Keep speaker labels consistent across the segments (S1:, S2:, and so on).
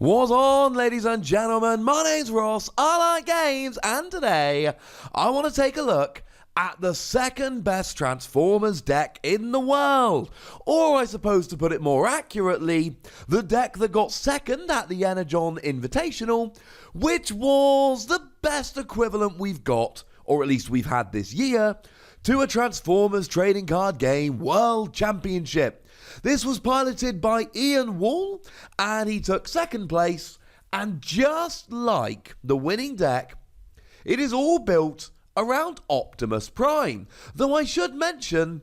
S1: What's on, ladies and gentlemen? My name's Ross, I like games, and today I want to take a look at the second best Transformers deck in the world. Or I suppose to put it more accurately, the deck that got second at the Energon Invitational, which was the best equivalent we've got, or at least we've had this year, to a Transformers trading card game World Championship. This was piloted by Ian Wall, and he took second place, and just like the winning deck, it is all built around Optimus Prime, though I should mention,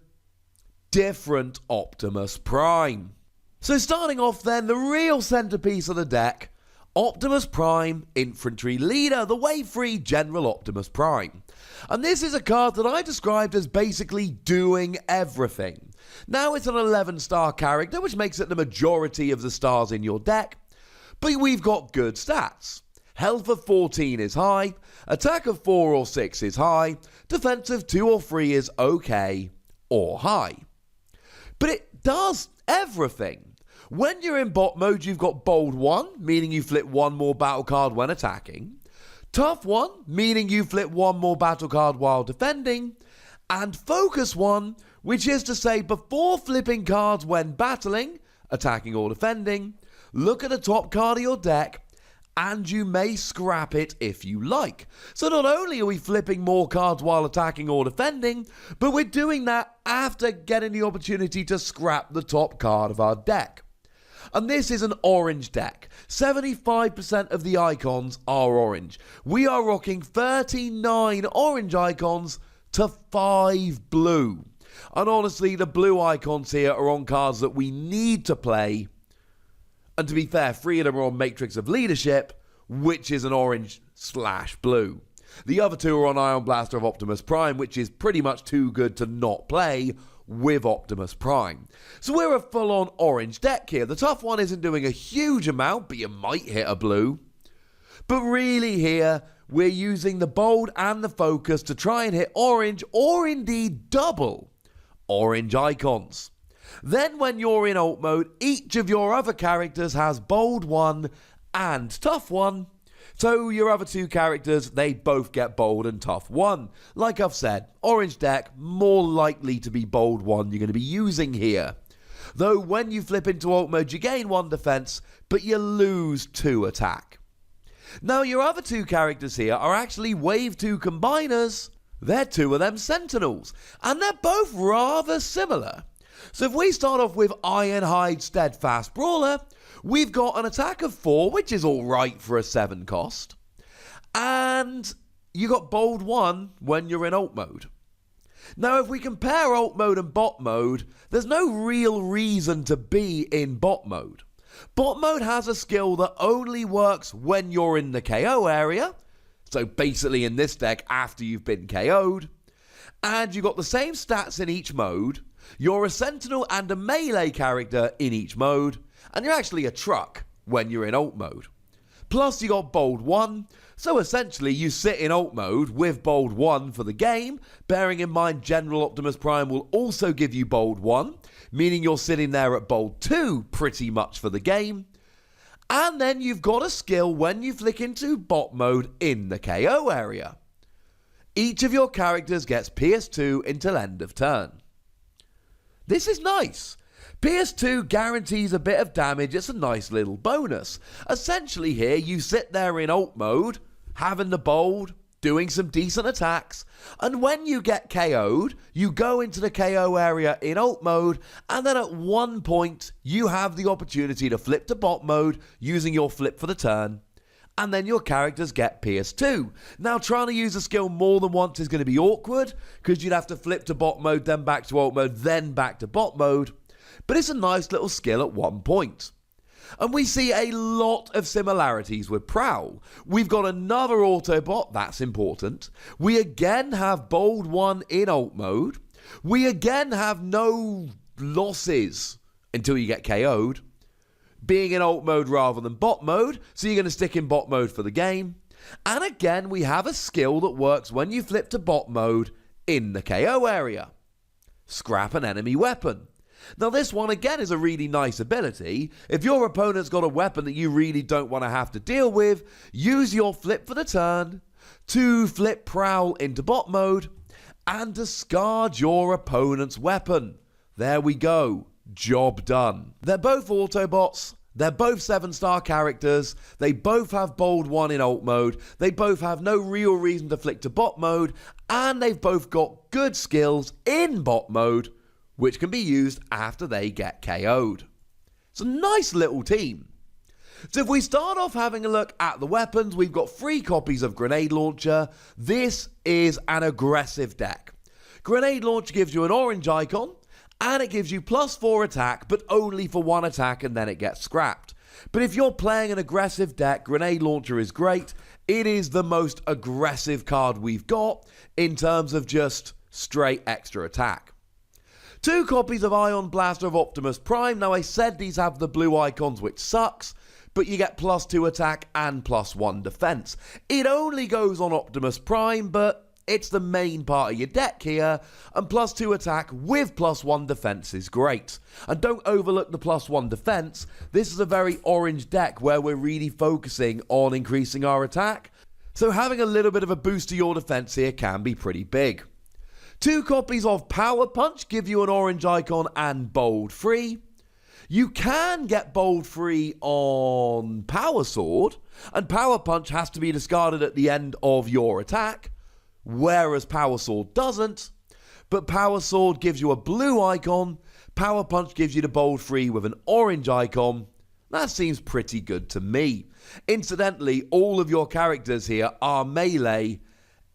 S1: different Optimus Prime. So starting off then, the real centerpiece of the deck, Optimus Prime, Infantry Leader, the Wave-Free General Optimus Prime. And this is a card that I described as basically doing everything. Now it's an 11-star character, which makes it the majority of the stars in your deck, but we've got good stats. Health of 14 is high, attack of 4 or 6 is high, defense of 2 or 3 is okay or high. But it does everything. When you're in bot mode, you've got bold 1, meaning you flip 1 more battle card when attacking, tough 1, meaning you flip 1 more battle card while defending, and focus 1, which is to say before flipping cards when battling, attacking or defending, look at the top card of your deck, and you may scrap it if you like. So not only are we flipping more cards while attacking or defending, but we're doing that after getting the opportunity to scrap the top card of our deck. And this is an orange deck. 75% of the icons are orange. We are rocking 39 orange icons to 5 blue. And honestly, the blue icons here are on cards that we need to play. And to be fair, 3 of them are on Matrix of Leadership, which is an orange/blue. The other 2 are on Ion Blaster of Optimus Prime, which is pretty much too good to not play with Optimus Prime. So we're a full-on orange deck here. The tough one isn't doing a huge amount, but you might hit a blue. But really here, we're using the bold and the focus to try and hit orange, or indeed double orange icons. Then when you're in alt mode, each of your other characters has bold 1 and tough 1. So your other 2 characters, they both get bold and tough 1. Like I've said, orange deck, more likely to be bold 1 you're going to be using here. Though when you flip into alt mode, you gain 1 defense, but you lose 2 attack. Now your other 2 characters here are actually wave 2 combiners. They're 2 of them Sentinels, and they're both rather similar. So if we start off with IRONHIDE Steadfast Brawler, we've got an attack of 4, which is alright for a 7 cost. And you got bold 1 when you're in alt mode. Now if we compare alt mode and bot mode, there's no real reason to be in bot mode. Bot mode has a skill that only works when you're in the KO area. So basically in this deck after you've been KO'd. And you've got the same stats in each mode. You're a Sentinel and a melee character in each mode, and you're actually a truck when you're in alt mode. Plus you got bold 1, so essentially you sit in alt mode with bold 1 for the game, bearing in mind General Optimus Prime will also give you bold 1, meaning you're sitting there at bold 2 pretty much for the game. And then you've got a skill when you flick into bot mode in the KO area. Each of your characters gets PS2 until end of turn. This is nice. PS2 guarantees a bit of damage, it's a nice little bonus. Essentially here, you sit there in alt mode, having the bold, doing some decent attacks, and when you get KO'd, you go into the KO area in alt mode, and then at one point, you have the opportunity to flip to bot mode using your flip for the turn, and then your characters get PS2. Now trying to use a skill more than once is going to be awkward, because you'd have to flip to bot mode, then back to alt mode, then back to bot mode, but it's a nice little skill at one point. And we see a lot of similarities with Prowl. We've got another Autobot, that's important. We again have bold 1 in alt mode. We again have no losses until you get KO'd. Being in alt mode rather than bot mode, so you're going to stick in bot mode for the game. And again, we have a skill that works when you flip to bot mode in the KO area. Scrap an enemy weapon. Now this one again is a really nice ability. If your opponent's got a weapon that you really don't want to have to deal with, use your flip for the turn to flip Prowl into bot mode and discard your opponent's weapon. There we go. Job done. They're both Autobots. They're both 7-star characters. They both have bold 1 in ult mode. They both have no real reason to flick to bot mode. And they've both got good skills in bot mode, which can be used after they get KO'd. It's a nice little team. So if we start off having a look at the weapons, we've got 3 copies of Grenade Launcher. This is an aggressive deck. Grenade Launcher gives you an orange icon, and it gives you +4 attack, but only for 1 attack and then it gets scrapped. But if you're playing an aggressive deck, Grenade Launcher is great. It is the most aggressive card we've got in terms of just straight extra attack. 2 copies of Ion Blaster of Optimus Prime. Now I said these have the blue icons, which sucks, but you get +2 attack and +1 defense. It only goes on Optimus Prime, but it's the main part of your deck here, and +2 attack with +1 defense is great. And don't overlook the +1 defense. This is a very orange deck where we're really focusing on increasing our attack, so having a little bit of a boost to your defense here can be pretty big. 2 copies of Power Punch give you an orange icon and bold free. You can get bold free on Power Sword, and Power Punch has to be discarded at the end of your attack, whereas Power Sword doesn't. But Power Sword gives you a blue icon, Power Punch gives you the bold free with an orange icon. That seems pretty good to me. Incidentally, all of your characters here are melee,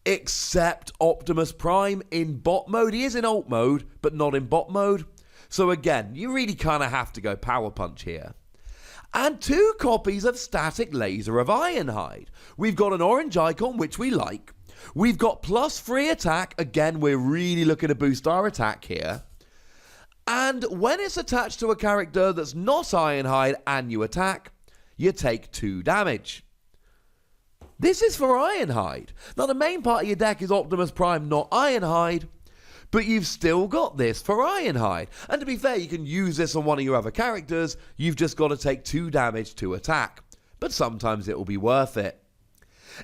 S1: except Optimus Prime in bot mode. He is in ult mode, but not in bot mode. So again, you really kind of have to go Power Punch here. And 2 copies of Static Laser of IRONHIDE. We've got an orange icon, which we like. We've got +3 attack. Again, we're really looking to boost our attack here. And when it's attached to a character that's not IRONHIDE and you attack, you take 2 damage. This is for IRONHIDE. Now, the main part of your deck is Optimus Prime, not IRONHIDE, but you've still got this for IRONHIDE. And to be fair, you can use this on one of your other characters. You've just got to take 2 damage to attack. But sometimes it will be worth it.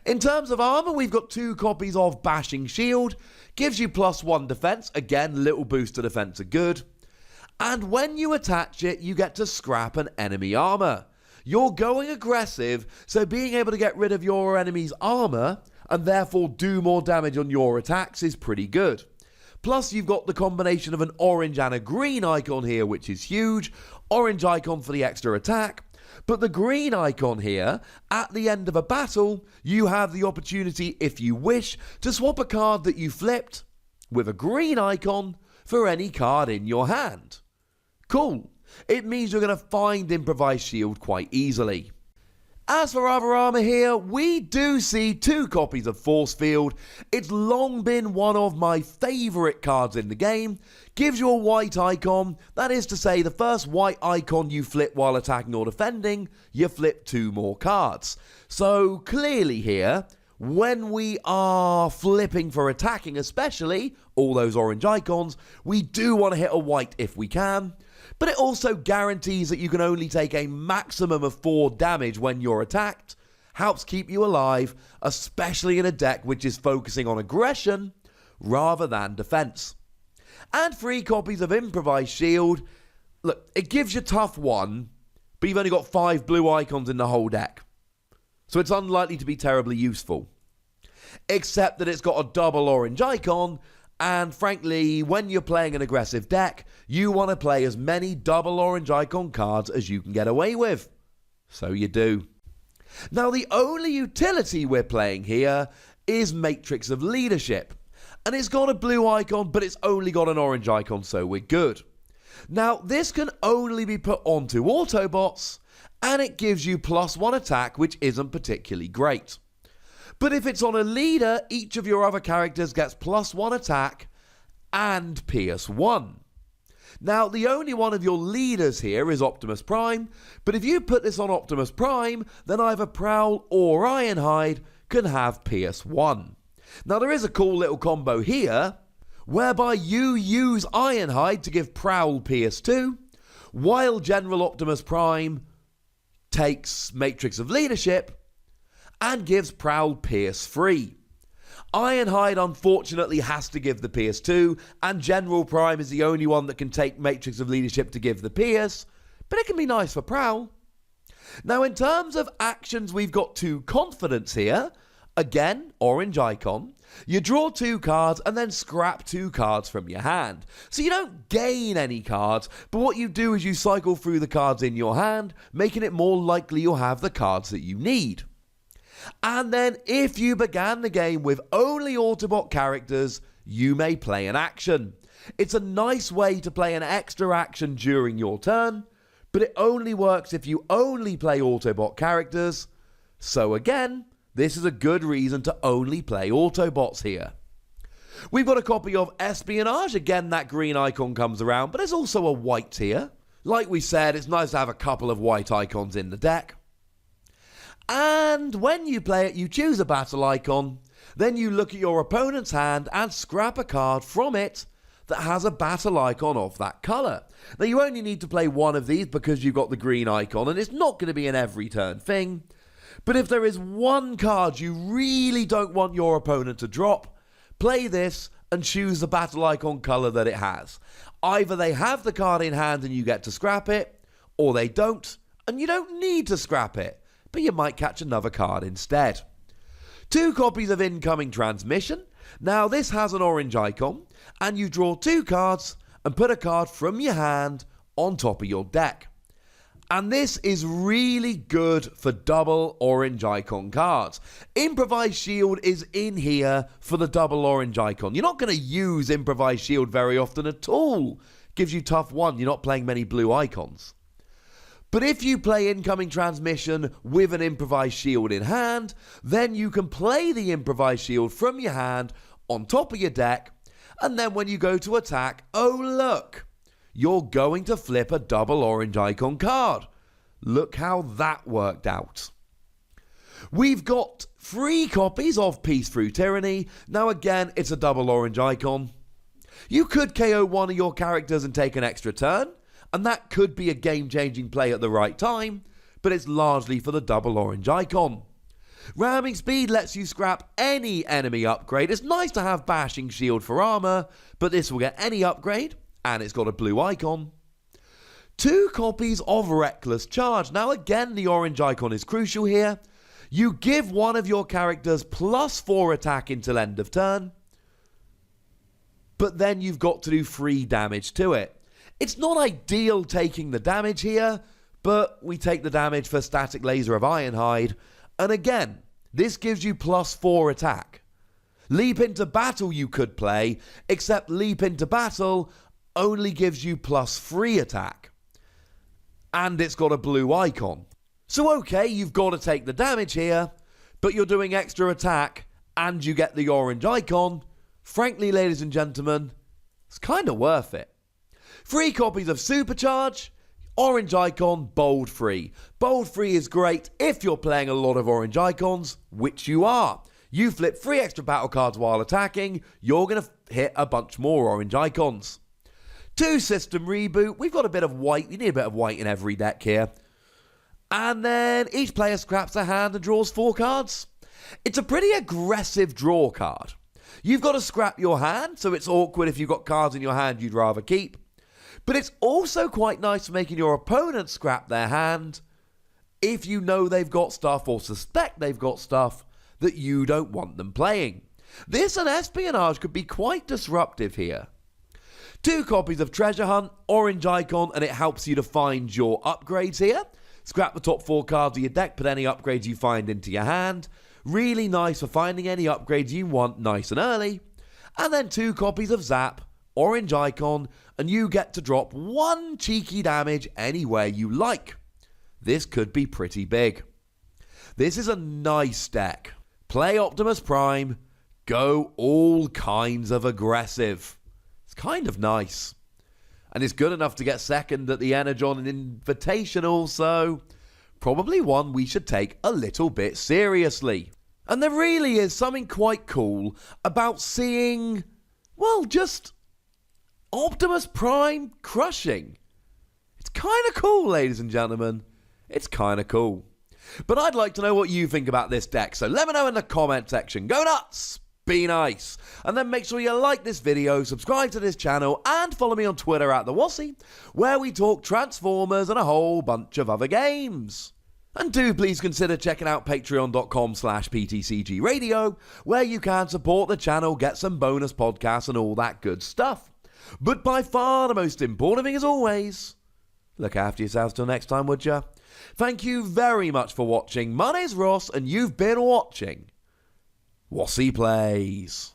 S1: In terms of armor, we've got 2 copies of Bashing Shield. Gives you +1 defense. Again, little boost to defense are good. And when you attach it, you get to scrap an enemy armor. You're going aggressive, so being able to get rid of your enemy's armor and therefore do more damage on your attacks is pretty good. Plus, you've got the combination of an orange and a green icon here, which is huge. Orange icon for the extra attack. But the green icon here, at the end of a battle, you have the opportunity, if you wish, to swap a card that you flipped with a green icon for any card in your hand. Cool. It means you're going to find Improvised Shield quite easily. As for other armor here, we do see 2 copies of Force Field. It's long been one of my favourite cards in the game. Gives you a white icon. That is to say, the first white icon you flip while attacking or defending, you flip 2 more cards. So clearly here, when we are flipping for attacking especially, all those orange icons, we do want to hit a white if we can. But it also guarantees that you can only take a maximum of 4 damage when you're attacked. Helps keep you alive, especially in a deck which is focusing on aggression rather than defense. And 3 copies of Improvised Shield. Look, it gives you tough 1, but you've only got 5 blue icons in the whole deck. So it's unlikely to be terribly useful. Except that it's got a double orange icon. And frankly, when you're playing an aggressive deck, you want to play as many double orange icon cards as you can get away with. So you do. Now, the only utility we're playing here is Matrix of Leadership. And it's got a blue icon, but it's only got an orange icon, so we're good. Now, this can only be put onto Autobots, and it gives you +1 attack, which isn't particularly great. But if it's on a leader, each of your other characters gets +1 attack and Pierce 1. Now, the only one of your leaders here is Optimus Prime, but if you put this on Optimus Prime, then either Prowl or IRONHIDE can have Pierce 1. Now, there is a cool little combo here whereby you use Ironhide to give Prowl PS2, while General Optimus Prime takes Matrix of Leadership and gives Prowl PS3. Ironhide unfortunately has to give the PS2, and General Prime is the only one that can take Matrix of Leadership to give the PS, but it can be nice for Prowl. Now in terms of actions, we've got 2 confidence here. Again, orange icon. You draw 2 cards and then scrap 2 cards from your hand. So you don't gain any cards, but what you do is you cycle through the cards in your hand, making it more likely you'll have the cards that you need. And then if you began the game with only Autobot characters, you may play an action. It's a nice way to play an extra action during your turn, but it only works if you only play Autobot characters. So again, this is a good reason to only play Autobots here. We've got a copy of Espionage. Again, that green icon comes around, but there's also a white here. Like we said, it's nice to have a couple of white icons in the deck. And when you play it, you choose a battle icon. Then you look at your opponent's hand and scrap a card from it that has a battle icon of that colour. Now you only need to play one of these because you've got the green icon, and it's not going to be an every turn thing. But if there is one card you really don't want your opponent to drop, play this and choose the battle icon colour that it has. Either they have the card in hand and you get to scrap it, or they don't and you don't need to scrap it, but you might catch another card instead. 2 copies of Incoming Transmission. Now this has an orange icon, and you draw 2 cards and put a card from your hand on top of your deck. And this is really good for double orange icon cards. Improvised Shield is in here for the double orange icon. You're not going to use Improvised Shield very often at all. Gives you tough 1, you're not playing many blue icons. But if you play Incoming Transmission with an Improvised Shield in hand, then you can play the Improvised Shield from your hand on top of your deck, and then when you go to attack, oh look, you're going to flip a double orange icon card. Look how that worked out. We've got 3 copies of Peace Through Tyranny. Now again, it's a double orange icon. You could KO one of your characters and take an extra turn, and that could be a game-changing play at the right time, but it's largely for the double orange icon. Ramming Speed lets you scrap any enemy upgrade. It's nice to have Bashing Shield for armor, but this will get any upgrade, and it's got a blue icon. 2 copies of Reckless Charge. Now again, the orange icon is crucial here. You give one of your characters +4 attack until end of turn, but then you've got to do 3 damage to it. It's not ideal taking the damage here, but we take the damage for Static Laser of Ironhide, and again, this gives you +4 attack. Leap into Battle you could play, except Leap into Battle only gives you +3 attack. And it's got a blue icon. So okay, you've got to take the damage here, but you're doing extra attack and you get the orange icon. Frankly, ladies and gentlemen, it's kind of worth it. 3 copies of Supercharge, orange icon, bold free. Bold free is great if you're playing a lot of orange icons, which you are. You flip 3 extra battle cards while attacking, you're going to hit a bunch more orange icons. 2 System Reboot. We've got a bit of white. We need a bit of white in every deck here. And then each player scraps a hand and draws 4 cards. It's a pretty aggressive draw card. You've got to scrap your hand, so it's awkward if you've got cards in your hand you'd rather keep. But it's also quite nice for making your opponent scrap their hand if you know they've got stuff or suspect they've got stuff that you don't want them playing. This and Espionage could be quite disruptive here. 2 copies of Treasure Hunt, orange icon, and it helps you to find your upgrades here. Scrap the top 4 cards of your deck, put any upgrades you find into your hand. Really nice for finding any upgrades you want nice and early. And then 2 copies of Zap, orange icon, and you get to drop 1 cheeky damage anywhere you like. This could be pretty big. This is a nice deck. Play Optimus Prime, go all kinds of aggressive. It's kind of nice. And it's good enough to get second at the Energon Invitational, so probably one we should take a little bit seriously. And there really is something quite cool about seeing, well, just Optimus Prime crushing. It's kind of cool, ladies and gentlemen. It's kind of cool. But I'd like to know what you think about this deck, so let me know in the comment section. Go nuts! Be nice. And then make sure you like this video, subscribe to this channel, and follow me on Twitter at the Wossy, where we talk Transformers and a whole bunch of other games. And do please consider checking out patreon.com/PTCGradio, where you can support the channel, get some bonus podcasts and all that good stuff. But by far the most important thing as always, look after yourselves till next time, would ya? Thank you very much for watching. My name's Ross, and you've been watching Wossy Plays.